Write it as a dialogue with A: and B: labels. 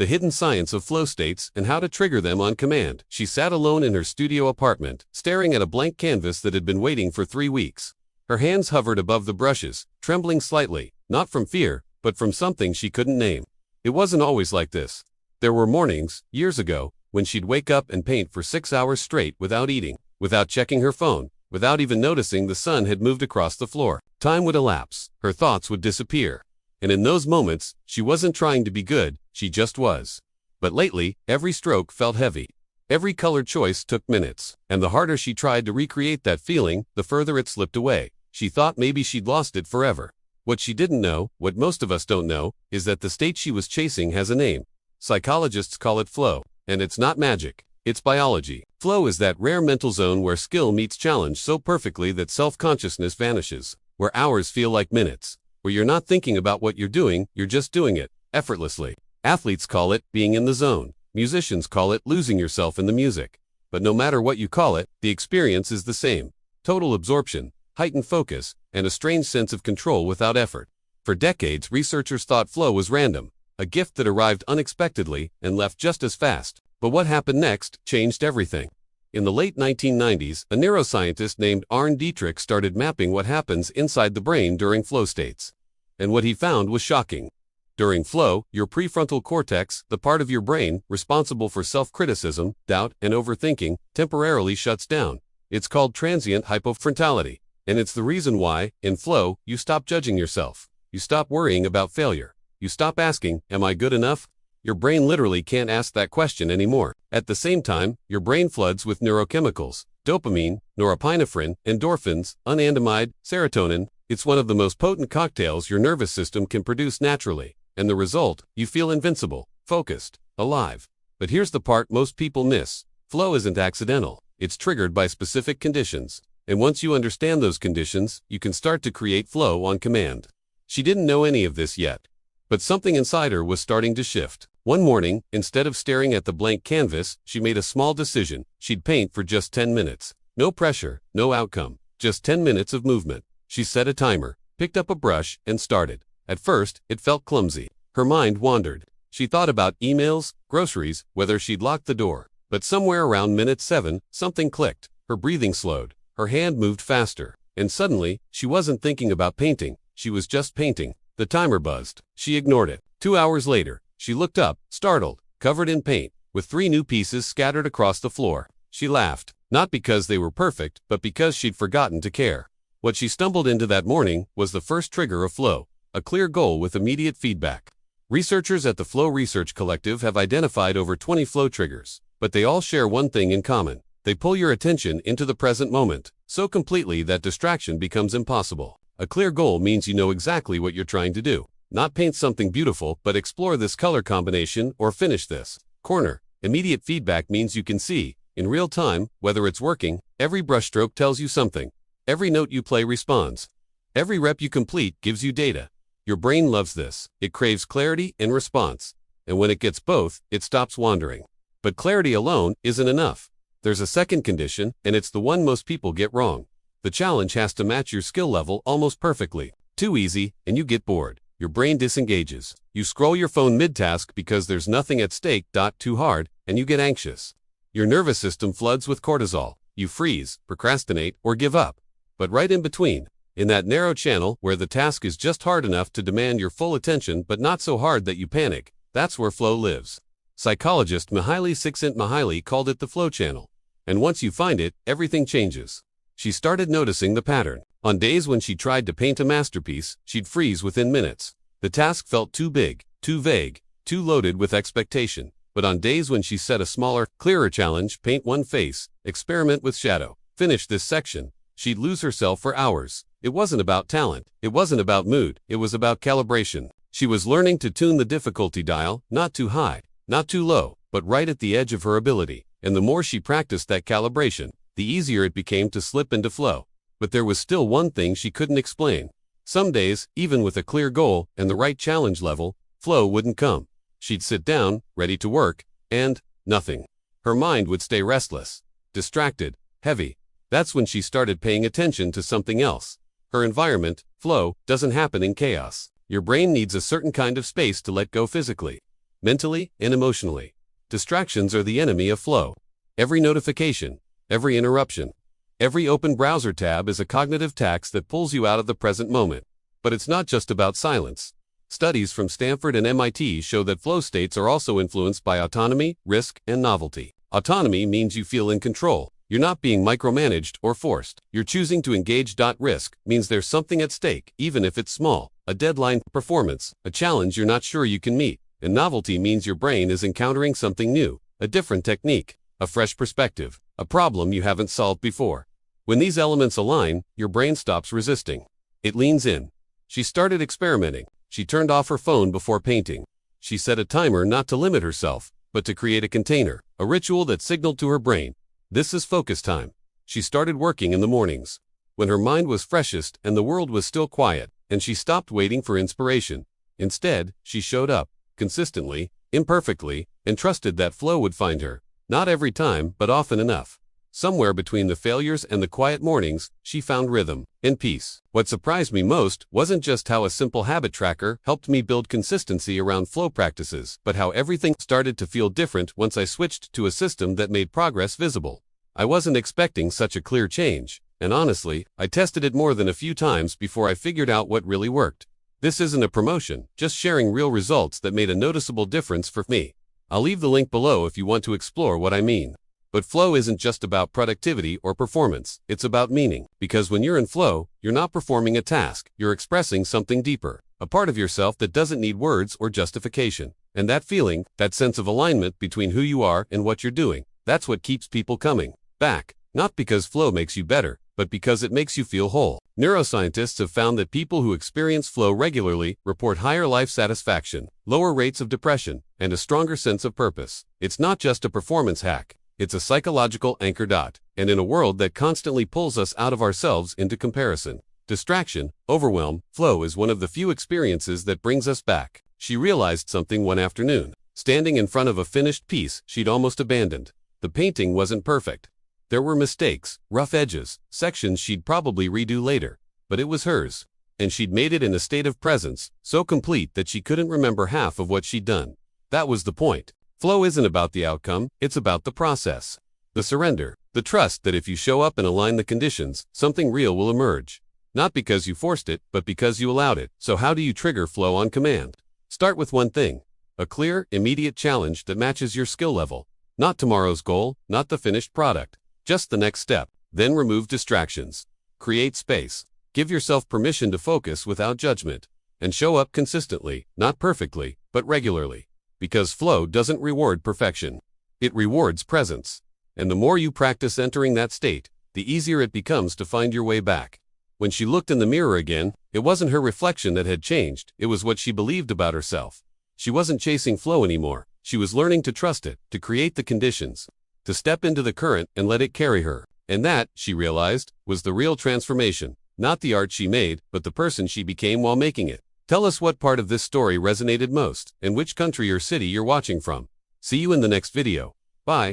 A: the hidden science of flow states and how to trigger them on command. She sat alone in her studio apartment, staring at a blank canvas that had been waiting for 3 weeks. Her hands hovered above the brushes, trembling slightly, not from fear, but from something she couldn't name. It wasn't always like this. There were mornings, years ago, when she'd wake up and paint for 6 hours straight without eating, without checking her phone, without even noticing the sun had moved across the floor. Time would elapse, her thoughts would disappear. And in those moments, she wasn't trying to be good, she just was. But lately, every stroke felt heavy. Every color choice took minutes, and the harder she tried to recreate that feeling, the further it slipped away. She thought maybe she'd lost it forever. What she didn't know, what most of us don't know, is that the state she was chasing has a name. Psychologists call it flow, and it's not magic, it's biology. Flow is that rare mental zone where skill meets challenge so perfectly that self-consciousness vanishes, where hours feel like minutes, where you're not thinking about what you're doing, you're just doing it, effortlessly. Athletes call it being in the zone. Musicians call it losing yourself in the music. But no matter what you call it, the experience is the same. Total absorption, heightened focus, and a strange sense of control without effort. For decades, researchers thought flow was random, a gift that arrived unexpectedly and left just as fast. But what happened next changed everything. In the late 1990s, a neuroscientist named Arne Dietrich started mapping what happens inside the brain during flow states. And what he found was shocking. During flow, your prefrontal cortex, the part of your brain responsible for self-criticism, doubt, and overthinking, temporarily shuts down. It's called transient hypofrontality. And it's the reason why, in flow, you stop judging yourself. You stop worrying about failure. You stop asking, am I good enough? Your brain literally can't ask that question anymore. At the same time, your brain floods with neurochemicals, dopamine, norepinephrine, endorphins, anandamide, serotonin. It's one of the most potent cocktails your nervous system can produce naturally. And the result, you feel invincible, focused, alive. But here's the part most people miss. Flow isn't accidental. It's triggered by specific conditions. And once you understand those conditions, you can start to create flow on command. She didn't know any of this yet. But something inside her was starting to shift. One morning, instead of staring at the blank canvas, she made a small decision. She'd paint for just 10 minutes. No pressure, no outcome, just 10 minutes of movement. She set a timer, picked up a brush, and started. At first, it felt clumsy. Her mind wandered. She thought about emails, groceries, whether she'd locked the door. But somewhere around minute 7, something clicked. Her breathing slowed. Her hand moved faster. And suddenly, she wasn't thinking about painting. She was just painting. The timer buzzed. She ignored it. 2 hours later, she looked up, startled, covered in paint, with 3 new pieces scattered across the floor. She laughed, not because they were perfect, but because she'd forgotten to care. What she stumbled into that morning was the first trigger of flow, a clear goal with immediate feedback. Researchers at the Flow Research Collective have identified over 20 flow triggers, but they all share one thing in common. They pull your attention into the present moment, so completely that distraction becomes impossible. A clear goal means you know exactly what you're trying to do. Not paint something beautiful, but explore this color combination or finish this corner. Immediate feedback means you can see, in real time, whether it's working. Every brushstroke tells you something. Every note you play responds. Every rep you complete gives you data. Your brain loves this. It craves clarity and response. And when it gets both, it stops wandering. But clarity alone isn't enough. There's a second condition, and it's the one most people get wrong. The challenge has to match your skill level almost perfectly. Too easy, and you get bored. Your brain disengages. You scroll your phone mid-task because there's nothing at stake. Too hard, and you get anxious. Your nervous system floods with cortisol. You freeze, procrastinate, or give up. But right in between, in that narrow channel where the task is just hard enough to demand your full attention but not so hard that you panic, that's where flow lives. Psychologist Mihaly Csikszentmihalyi called it the flow channel. And once you find it, everything changes. She started noticing the pattern. On days when she tried to paint a masterpiece, she'd freeze within minutes. The task felt too big, too vague, too loaded with expectation. But on days when she set a smaller, clearer challenge, paint one face, experiment with shadow, finish this section, she'd lose herself for hours. It wasn't about talent. It wasn't about mood. It was about calibration. She was learning to tune the difficulty dial, not too high, not too low, but right at the edge of her ability. And the more she practiced that calibration, the easier it became to slip into flow. But there was still one thing she couldn't explain. Some days, even with a clear goal and the right challenge level, flow wouldn't come. She'd sit down, ready to work, and nothing. Her mind would stay restless, distracted, heavy. That's when she started paying attention to something else. Her environment. Flow doesn't happen in chaos. Your brain needs a certain kind of space to let go physically. mentally and emotionally. Distractions are the enemy of flow. Every notification, every interruption, every open browser tab is a cognitive tax that pulls you out of the present moment. But it's not just about silence. Studies from Stanford and MIT show that flow states are also influenced by autonomy, risk, and novelty. Autonomy means you feel in control. You're not being micromanaged or forced. You're choosing to engage. Risk means there's something at stake, even if it's small. A deadline, performance, a challenge you're not sure you can meet. And novelty means your brain is encountering something new, a different technique, a fresh perspective, a problem you haven't solved before. When these elements align, your brain stops resisting. It leans in. She started experimenting. She turned off her phone before painting. She set a timer not to limit herself, but to create a container, a ritual that signaled to her brain, this is focus time. She started working in the mornings, when her mind was freshest and the world was still quiet, and she stopped waiting for inspiration. Instead, she showed up, consistently, imperfectly, and trusted that flow would find her. Not every time, but often enough. Somewhere between the failures and the quiet mornings, she found rhythm and peace. What surprised me most wasn't just how a simple habit tracker helped me build consistency around flow practices, but how everything started to feel different once I switched to a system that made progress visible. I wasn't expecting such a clear change, and honestly, I tested it more than a few times before I figured out what really worked. This isn't a promotion, just sharing real results that made a noticeable difference for me. I'll leave the link below if you want to explore what I mean. But flow isn't just about productivity or performance, it's about meaning. Because when you're in flow, you're not performing a task, you're expressing something deeper, a part of yourself that doesn't need words or justification. And that feeling, that sense of alignment between who you are and what you're doing, that's what keeps people coming back. Not because flow makes you better, but because it makes you feel whole. Neuroscientists have found that people who experience flow regularly report higher life satisfaction, lower rates of depression, and a stronger sense of purpose. It's not just a performance hack. It's a psychological anchor. And in a world that constantly pulls us out of ourselves into comparison, distraction, overwhelm, flow is one of the few experiences that brings us back. She realized something one afternoon, standing in front of a finished piece she'd almost abandoned. The painting wasn't perfect. There were mistakes, rough edges, sections she'd probably redo later, but it was hers. And she'd made it in a state of presence, so complete that she couldn't remember half of what she'd done. That was the point. Flow isn't about the outcome, it's about the process. The surrender, the trust that if you show up and align the conditions, something real will emerge. Not because you forced it, but because you allowed it. So how do you trigger flow on command? Start with one thing. A clear, immediate challenge that matches your skill level. Not tomorrow's goal, not the finished product. Just the next step. Then remove distractions. Create space. Give yourself permission to focus without judgment. And show up consistently, not perfectly, but regularly. Because flow doesn't reward perfection. It rewards presence. And the more you practice entering that state, the easier it becomes to find your way back. When she looked in the mirror again, it wasn't her reflection that had changed, it was what she believed about herself. She wasn't chasing flow anymore. She was learning to trust it, to create the conditions, to step into the current and let it carry her. And that, she realized, was the real transformation. Not the art she made, but the person she became while making it. Tell us what part of this story resonated most, and which country or city you're watching from. See you in the next video. Bye.